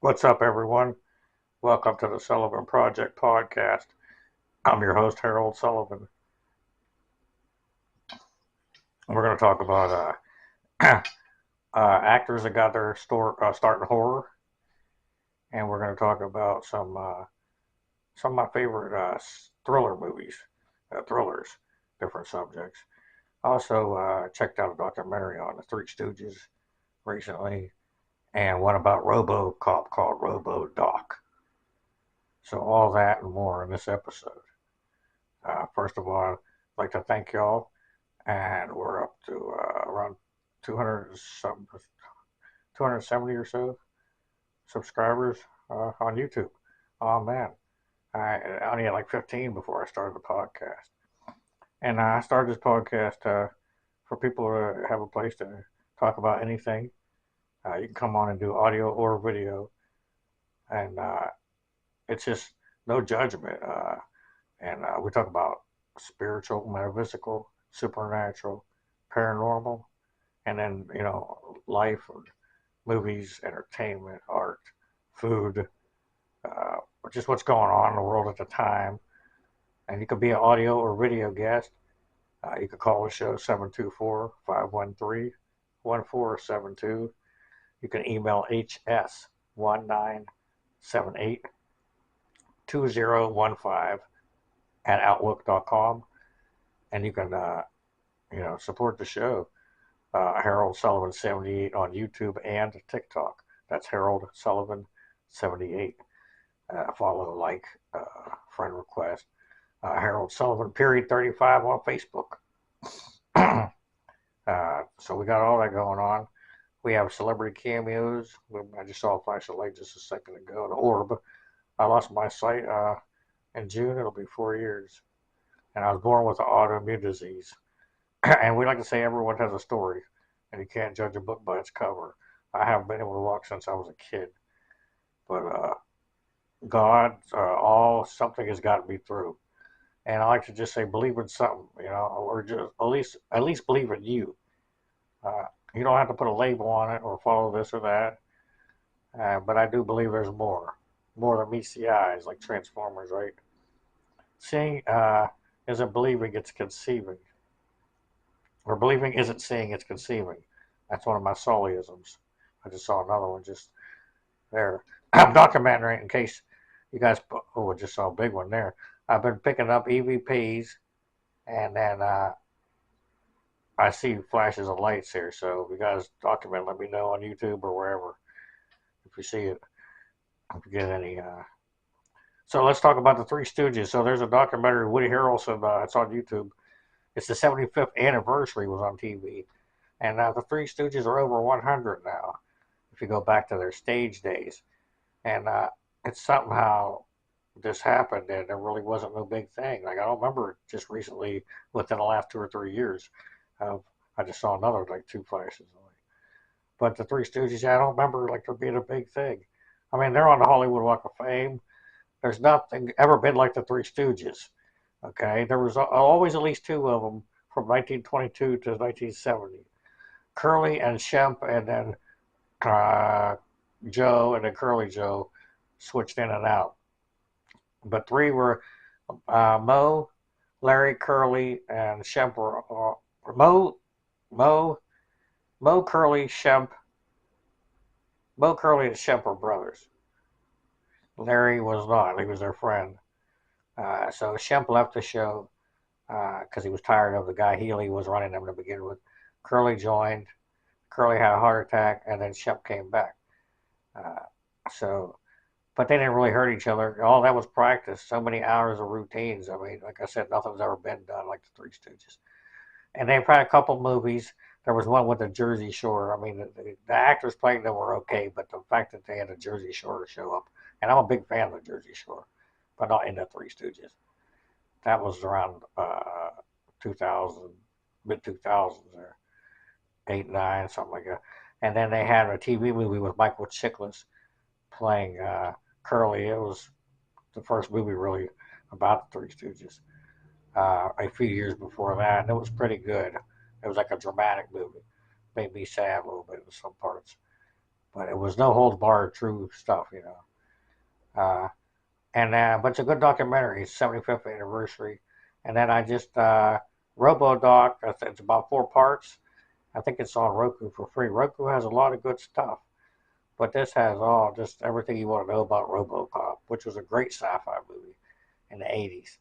What's up, everyone? Welcome to the Sullivan Project podcast. I'm your host, Harold Sullivan. We're going to talk about actors that got their start in horror, and we're going to talk about some of my favorite thriller movies, thrillers, different subjects. Also, checked out a documentary on the Three Stooges recently, and one about RoboCop called RoboDoc. So all that and more in this episode. First of all, I'd like to thank y'all, and we're up to around 200 some 270 or so subscribers on YouTube. Oh man, I only had like 15 before I started the podcast, and I started this podcast for people to have a place to talk about anything. You can come on and do audio or video, and it's just no judgment. And we talk about spiritual, metaphysical, supernatural, paranormal, and then life, movies, entertainment, art, food, uh, just what's going on in the world at the time. And you could be an audio or video guest. You could call the show 724-513-1472. You can email hs19782015 at outlook.com, and you can support the show. Harold Sullivan 78 on YouTube and TikTok. That's Harold Sullivan 78. Follow, like, friend request. Harold Sullivan period 35 on Facebook. So we got all that going on. We have celebrity cameos. I just saw a flash of light just a second ago. An orb. I lost my sight in June. It'll be 4 years. And I was born with an autoimmune disease. And we like to say everyone has a story, and you can't judge a book by its cover. I haven't been able to walk since I was a kid, but God, all something has gotten me through. And I like to just say, believe in something, or just at least believe in you. Uh, you don't have to put a label on it or follow this or that, but I do believe there's more than meets the eyes, like Transformers, right? Seeing isn't believing; it's conceiving. Or believing isn't seeing, it's conceiving. That's one of my Sullyisms. I just saw another one just there. I'm documentary in case you guys. Oh, I just saw a big one there. I've been picking up EVPs, and then I see flashes of lights here. So if you guys document, let me know on YouTube or wherever if you see it. If you get any. So let's talk about the Three Stooges. So there's a documentary. Woody Harrelson. It's on YouTube. It's the 75th anniversary. Was on TV. And the Three Stooges are over 100 now, if you go back to their stage days. And it's somehow this happened, and there really wasn't no big thing. Like, I don't remember just recently, within the last 2 or 3 years. I just saw another, like, two flashes. But the Three Stooges, yeah, I don't remember, like, there being a big thing. I mean, they're on the Hollywood Walk of Fame. There's nothing ever been like the Three Stooges. Okay, there was always at least two of them from 1922 to 1970. Curly and Shemp, and then uh, Joe, and then Curly Joe switched in and out. But three were Mo, Larry, Curly, and Shemp were Mo, Mo, Mo, Curly, Shemp. Mo, Curly, and Shemp were brothers. Larry was not; he was their friend. So Shemp left the show because he was tired of the guy Healy was running them to begin with. Curly joined. Curly had a heart attack, and then Shemp came back. Uh, so, but they didn't really hurt each other. All that was practice. So many hours of routines. I mean, like I said, nothing's ever been done like the Three Stooges. And they've had a couple movies. There was one with the Jersey Shore. I mean, the actors playing them were okay, but the fact that they had a Jersey Shore to show up, and I'm a big fan of the Jersey Shore, but not in the Three Stooges. That was around 2000, mid 2000s there, 8, 9, something like that. And then they had a TV movie with Michael Chiklis playing Curly. It was the first movie really about the Three Stooges. A few years before that, and it was pretty good. It was like a dramatic movie. Made me sad a little bit in some parts. but it was no holds barred, true stuff, you know. But it's a good documentary. It's 75th anniversary, and then I just RoboDoc. It's about 4 parts. I think it's on Roku for free. Roku has a lot of good stuff, but this has all just everything you want to know about RoboCop, which was a great sci-fi movie in the 80s.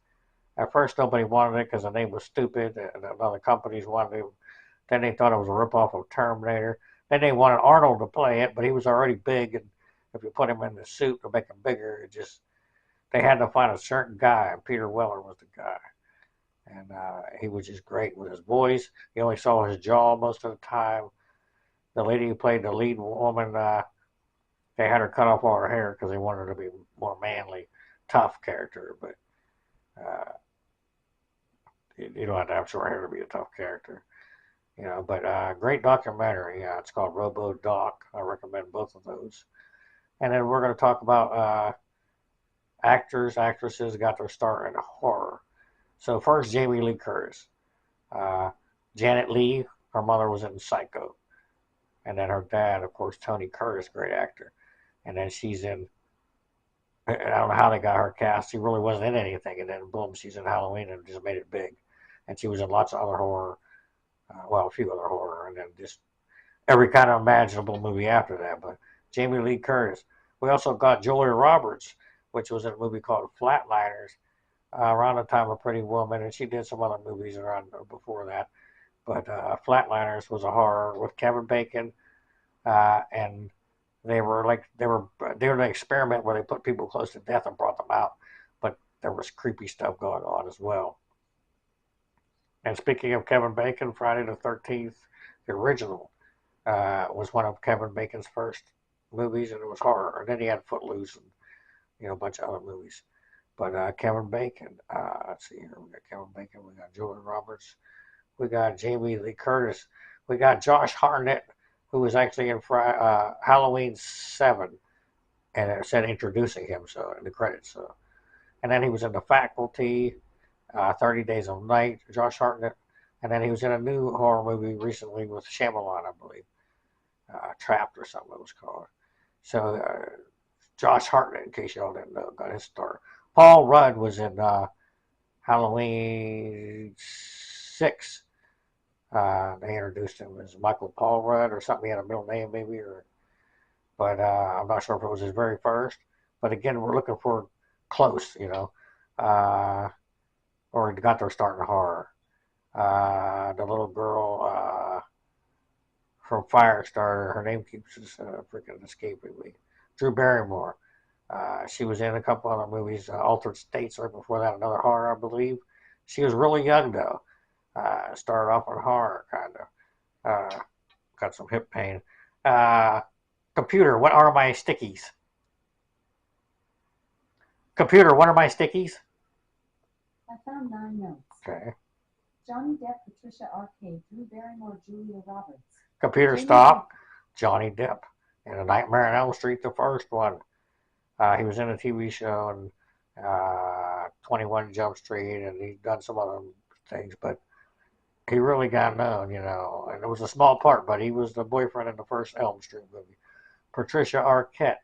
At first, nobody wanted it because the name was stupid, and other companies wanted it. Then they thought it was a ripoff of Terminator. Then they wanted Arnold to play it, but he was already big, and if you put him in the suit to make him bigger, it just they had to find a certain guy, and Peter Weller was the guy. And he was just great with his voice. You only saw his jaw most of the time. The lady who played the lead woman, they had her cut off all her hair because they wanted her to be more manly, tough character. But uh, you don't have to have short hair to be a tough character, you know. But great documentary. It's called Robo Doc. I recommend both of those. And then we're going to talk about actors, actresses got their start in horror. So first, Jamie Lee Curtis. Uh, Janet Leigh, her mother was in Psycho. And then her dad, of course, Tony Curtis, great actor. And then she's in, I don't know how they got her cast. She really wasn't in anything. And then boom, she's in Halloween and just made it big. And she was in lots of other horror, a few other horror, and then just every kind of imaginable movie after that. But Jamie Lee Curtis. We also got Julia Roberts, which was in a movie called Flatliners around the time of Pretty Woman, and she did some other movies around before that. But Flatliners was a horror with Kevin Bacon, and they were an experiment where they put people close to death and brought them out, but there was creepy stuff going on as well. And speaking of Kevin Bacon, Friday the 13th, the original, was one of Kevin Bacon's first movies, and it was horror. And then he had Footloose and a bunch of other movies. But Kevin Bacon, let's see here, we got Kevin Bacon, we got Julia Roberts, we got Jamie Lee Curtis, we got Josh Hartnett, who was actually in Halloween 7, and it said introducing him, so in the credits. So, and then he was in The Faculty, 30 Days of Night, Josh Hartnett, and then he was in a new horror movie recently with Shyamalan, I believe, Trapped or something it was called. So Josh Hartnett, in case y'all didn't know, got his start. Paul Rudd was in Halloween 6. They introduced him as Michael Paul Rudd or something. He had a middle name maybe, but I'm not sure if it was his very first. But again, we're looking for close, or got their start in horror. The little girl from Firestarter, her name keeps freaking escaping me. Drew Barrymore. She was in a couple other movies, Altered States, right before that, another horror, I believe. She was really young, though. Started off in horror, kind of. Got some hip pain. Uh, Computer, what are my stickies? Computer, what are my stickies? I found 9 notes. Okay. Johnny Depp, Patricia Arquette, Drew Barrymore, Julia Roberts. Computer, stop. Johnny Depp. In A Nightmare on Elm Street, the first one. He was in a TV show and 21 Jump Street, and he's done some other things, but he really got known, and it was a small part, but he was the boyfriend in the first Elm Street movie. Patricia Arquette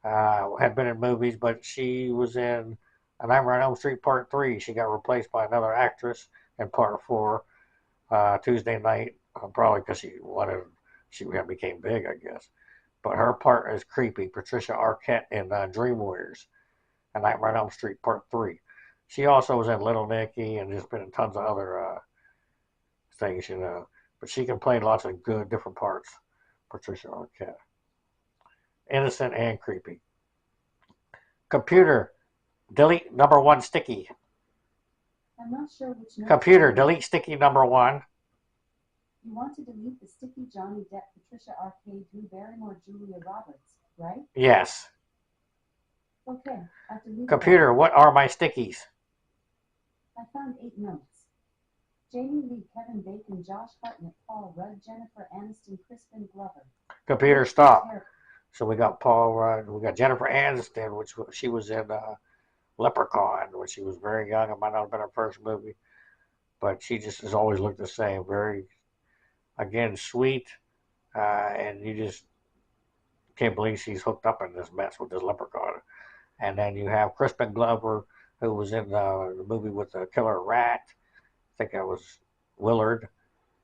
had been in movies, but she was in A Nightmare on Elm Street Part 3. She got replaced by another actress in Part 4 Tuesday night, probably because she became big, I guess. But her part is creepy. Patricia Arquette in Dream Warriors, A Nightmare on Elm Street Part 3. She also was in Little Nicky and just been in tons of other things, But she can play lots of good different parts, Patricia Arquette. Innocent and creepy. Computer, delete number 1 sticky. I'm not sure which note. Computer, delete sticky number 1. You want to delete the sticky Johnny Depp, Patricia Arquette, Drew Barrymore, Julia Roberts, right? Yes. Okay, I've deleted Computer, that. what are my stickies? I found 8 notes. Jamie Lee, Kevin Bacon, Josh Hartnett, Paul Rudd, Jennifer Aniston, Crispin Glover. Computer, stop. So we got Paul Rudd. We got Jennifer Aniston, which she was in Leprechaun when she was very young. It might not have been her first movie, but she just has always looked the same. Very, again, sweet, and you just can't believe she's hooked up in this mess with this leprechaun. And then you have Crispin Glover, who was in the movie with the killer rat. I think that was Willard,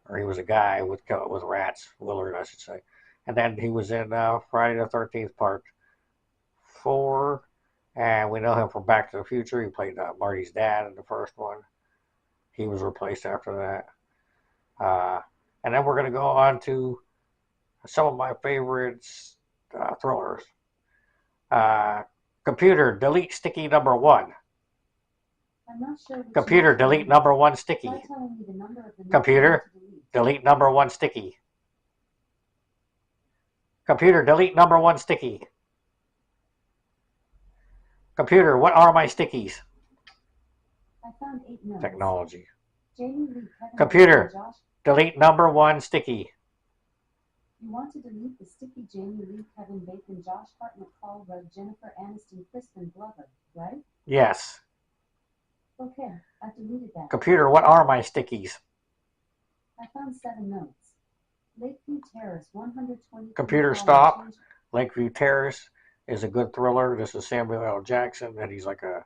or he was a guy with rats. Willard, I should say. And then he was in Friday the 13th Part 4. And we know him from Back to the Future. He played Marty's dad in the first one. He was replaced after that. And then we're going to go on to some of my favorites thrillers. Uh, Computer, delete sticky number one. I'm not sure which Computer, delete number one sticky. Try telling me the number of the Computer, delete number one sticky. Computer, delete number one sticky. Computer, what are my stickies? I found 8 notes. Technology. Jamie Lee, Kevin Computer, Bacon, Josh. Delete number one sticky. You want to delete the sticky Jamie Lee, Kevin Bacon, Josh Hartnett, Paul Rudd, Jennifer Aniston, Crispin Glover, right? Yes. Okay, I've deleted that. Computer, what are my stickies? I found 7 notes. Lakeview Terrace, 120. Computer, stop. Lakeview Terrace is a good thriller. This is Samuel L. Jackson, and he's like a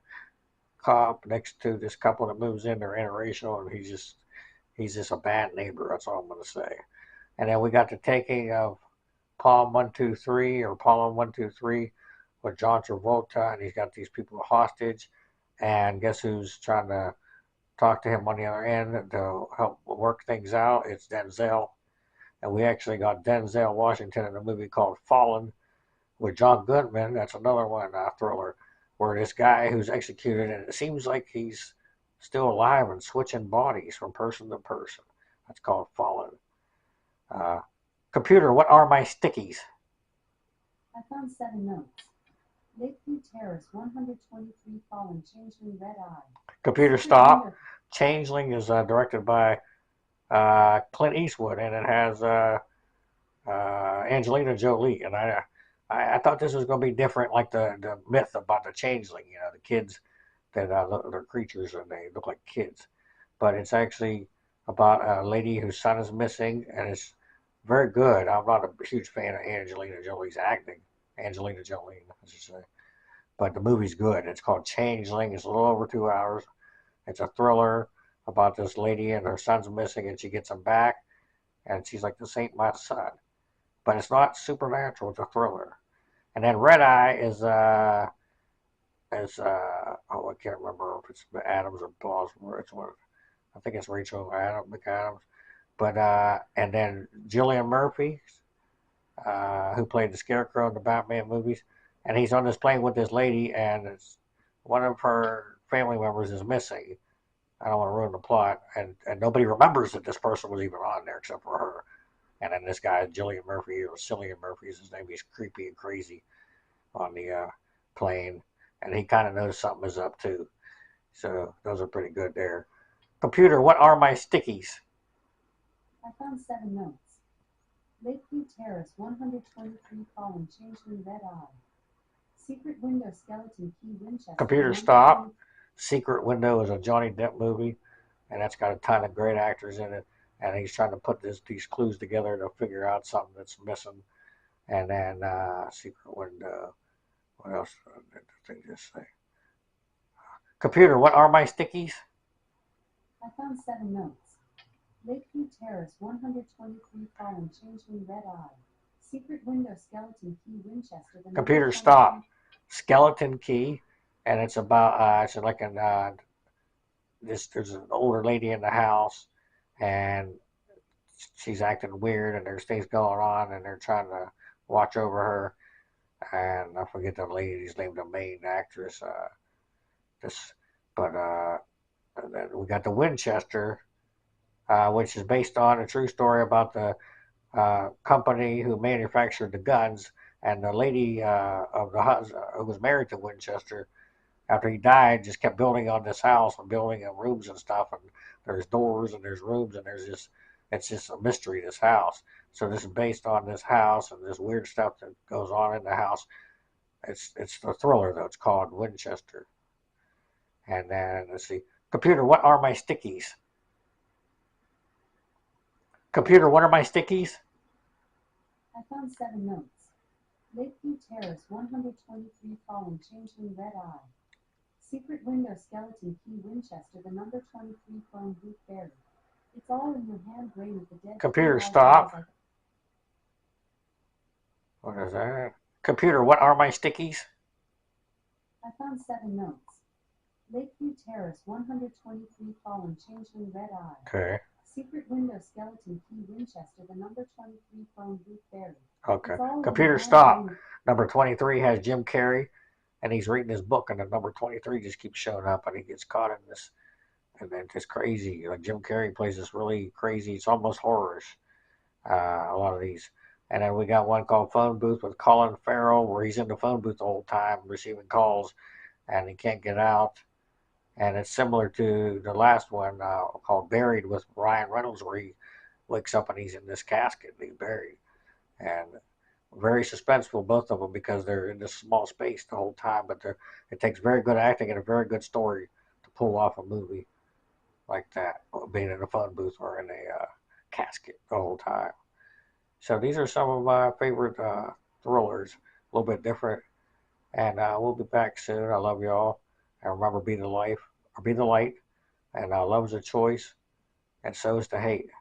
cop next to this couple that moves in. They're interracial, and he's just a bad neighbor. That's all I'm going to say. And then we got the taking of Palm 123 or Palm 123 with John Travolta, and he's got these people hostage. And guess who's trying to talk to him on the other end to help work things out? It's Denzel. And we actually got Denzel Washington in a movie called Fallen with John Goodman. That's another one, thriller, where this guy who's executed, and it seems like he's still alive and switching bodies from person to person. That's called Fallen. Computer, what are my stickies? I found 7 notes. Lakeview Terrace, 123 Fallen, Changeling, Red Eye. Computer, stop. Changeling is directed by Clint Eastwood, and it has Angelina Jolie. And I thought this was going to be different, like the myth about the changeling. You know, the kids that they're creatures and they look like kids. But it's actually about a lady whose son is missing, and it's very good. I'm not a huge fan of Angelina Jolie's acting. Angelina Jolie, I should say. But the movie's good. It's called Changeling. It's a little over 2 hours. It's a thriller about this lady and her son's missing, and she gets him back, and she's like, "This ain't my son." But it's not supernatural. It's a thriller. And then Red Eye is oh, I can't remember if it's Adams or Boswell. It's one. I think it's Rachel McAdams. But and then Cillian Murphy, who played the Scarecrow in the Batman movies, and he's on this plane with this lady, and it's one of her family members is missing. I don't want to ruin the plot, and nobody remembers that this person was even on there except for her. And then this guy, Cillian Murphy, or Cillian Murphy is his name, he's creepy and crazy on the plane, and he kind of knows something is up too. So those are pretty good there. Computer, what are my stickies? I found 7 notes. Lakeview Terrace, 123 Fallen, Changeling, Red Eye. Secret Window, Skeleton Key, Winchester. Computer, stop. Secret Window is a Johnny Depp movie, and that's got a ton of great actors in it. And he's trying to put these clues together to figure out something that's missing. And then Secret Window. What else did the thing just say? Computer, what are my stickies? I found 7 notes. Lakeview Terrace, 123 Fallen, Changeling, Red Eye. Secret Window, Skeleton Key, Winchester. Computer, stop. Skeleton Key, and it's about it's like there's an older lady in the house, and she's acting weird, and there's things going on, and they're trying to watch over her. And I forget the lady's name, the main actress. But and then we got the Winchester, which is based on a true story about the company who manufactured the guns, and the lady of the who was married to Winchester. After he died, just kept building on this house and building rooms and stuff, and there's doors and there's rooms, and it's just a mystery, this house. So this is based on this house and this weird stuff that goes on in the house. It's a thriller though. It's called Winchester. And then let's see, computer, what are my stickies? Computer, what are my stickies? I found 7 notes. Lakeview Terrace, 123 Fallen Changeling Red Eye. Secret Window Skeleton Key Winchester, the number 23 phone booth buried. It's all in your hand grain with the dead Computer, steel eyes stop. What is that? Computer, what are my stickies? I found 7 notes. Lakeview Terrace, 123 Fallen Changeling Red Eye. Okay. Secret Window Skeleton Key Winchester, the number 23 phone booth buried. Okay. It's all in Computer, your hand stop. grain. Number 23 has Jim Carrey, and he's reading his book, and the number 23 just keeps showing up, and he gets caught in this, and then it's crazy. Like Jim Carrey plays this really crazy, it's almost horrorish, a lot of these. And then we got one called Phone Booth with Colin Farrell, where he's in the phone booth the whole time receiving calls, and he can't get out. And it's similar to the last one called Buried with Ryan Reynolds, where he wakes up and he's in this casket and he's buried. And very suspenseful, both of them, because they're in this small space the whole time. But it takes very good acting and a very good story to pull off a movie like that, being in a phone booth or in a casket the whole time. So these are some of my favorite thrillers, a little bit different. And we'll be back soon. I love y'all. And remember, be the life or be the light. And love's a choice, and so is the hate.